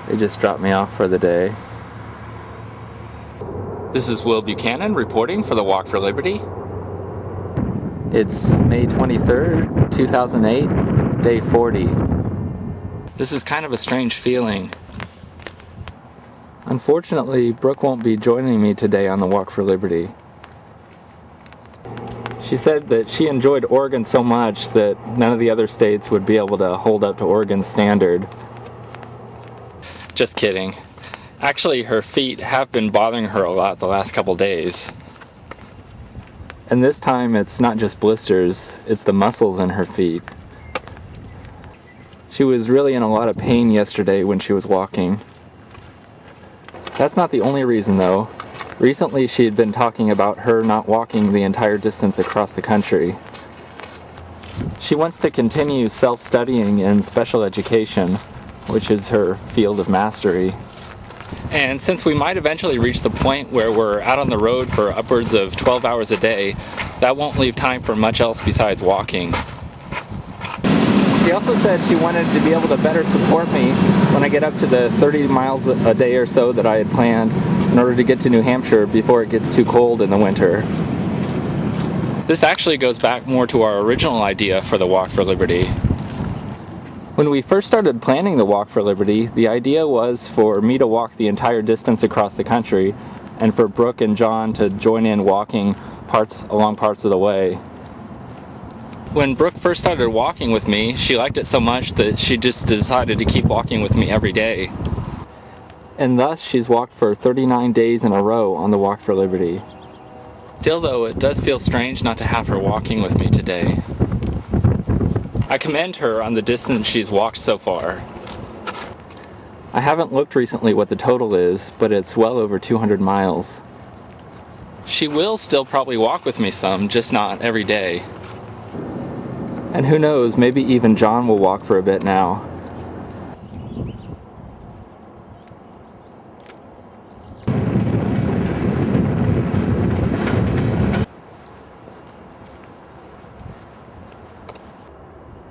They just dropped me off for the day. This is Will Buchanan reporting for the Walk for Liberty. It's May 23rd, 2008, day 40. This is kind of a strange feeling. Unfortunately, Brooke won't be joining me today on the Walk for Liberty. She said that she enjoyed Oregon so much that none of the other states would be able to hold up to Oregon's standard. Just kidding. Actually, her feet have been bothering her a lot the last couple days. And this time it's not just blisters, it's the muscles in her feet. She was really in a lot of pain yesterday when she was walking. That's not the only reason though. Recently she had been talking about her not walking the entire distance across the country. She wants to continue self-studying in special education, which is her field of mastery. And since we might eventually reach the point where we're out on the road for upwards of 12 hours a day, that won't leave time for much else besides walking. She also said she wanted to be able to better support me when I get up to the 30 miles a day or so that I had planned in order to get to New Hampshire before it gets too cold in the winter. This actually goes back more to our original idea for the Walk for Liberty. When we first started planning the Walk for Liberty, the idea was for me to walk the entire distance across the country and for Brooke and John to join in walking along parts of the way. When Brooke first started walking with me, she liked it so much that she just decided to keep walking with me every day. And thus she's walked for 39 days in a row on the Walk for Liberty. Still though, it does feel strange not to have her walking with me today. I commend her on the distance she's walked so far. I haven't looked recently what the total is, but it's well over 200 miles. She will still probably walk with me some, just not every day. And who knows, maybe even John will walk for a bit now.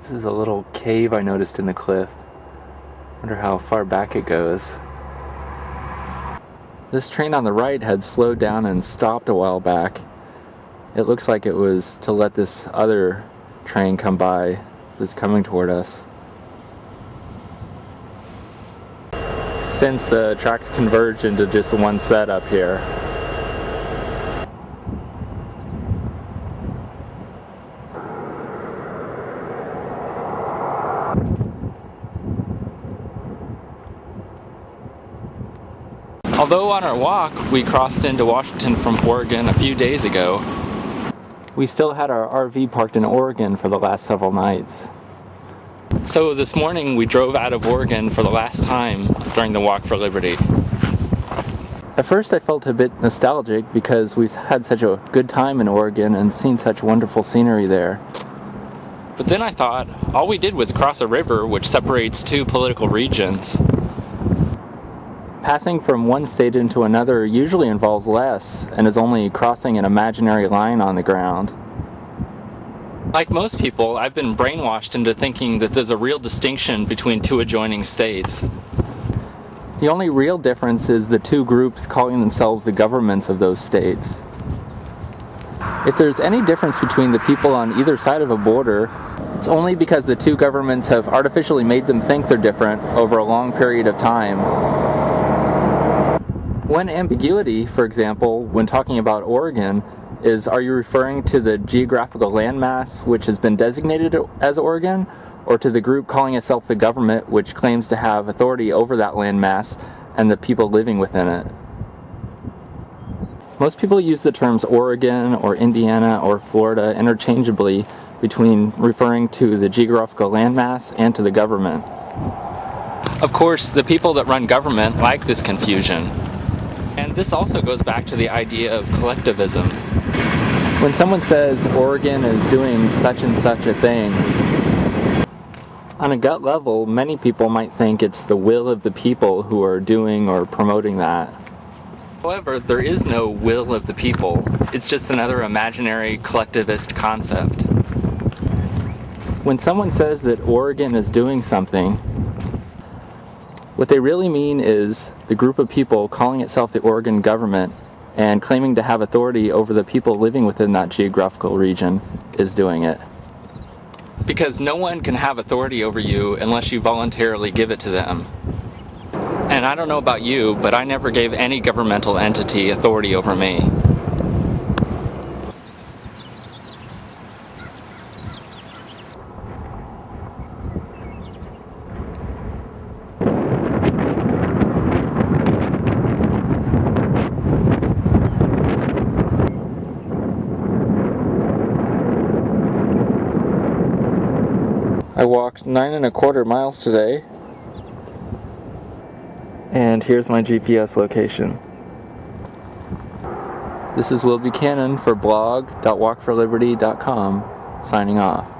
This is a little cave I noticed in the cliff. Wonder how far back it goes. This train on the right had slowed down and stopped a while back. It looks like it was to let this other train come by that's coming toward us. Since the tracks converged into just one set up here. Although on our walk, we crossed into Washington from Oregon a few days ago, we still had our RV parked in Oregon for the last several nights. So this morning we drove out of Oregon for the last time during the Walk for Liberty. At first I felt a bit nostalgic because we've had such a good time in Oregon and seen such wonderful scenery there. But then I thought, all we did was cross a river which separates two political regions. Passing from one state into another usually involves less and is only crossing an imaginary line on the ground. Like most people, I've been brainwashed into thinking that there's a real distinction between two adjoining states. The only real difference is the two groups calling themselves the governments of those states. If there's any difference between the people on either side of a border, it's only because the two governments have artificially made them think they're different over a long period of time. One ambiguity, for example, when talking about Oregon, is are you referring to the geographical landmass which has been designated as Oregon, or to the group calling itself the government which claims to have authority over that landmass and the people living within it? Most people use the terms Oregon or Indiana or Florida interchangeably between referring to the geographical landmass and to the government. Of course, the people that run government like this confusion. And this also goes back to the idea of collectivism. When someone says Oregon is doing such and such a thing, on a gut level, many people might think it's the will of the people who are doing or promoting that. However, there is no will of the people. It's just another imaginary collectivist concept. When someone says that Oregon is doing something, What they really mean is the group of people calling itself the Oregon government and claiming to have authority over the people living within that geographical region is doing it. Because no one can have authority over you unless you voluntarily give it to them. And I don't know about you, but I never gave any governmental entity authority over me. I walked 9¼ miles today, and here's my GPS location. This is Will Buchanan for blog.walkforliberty.com, signing off.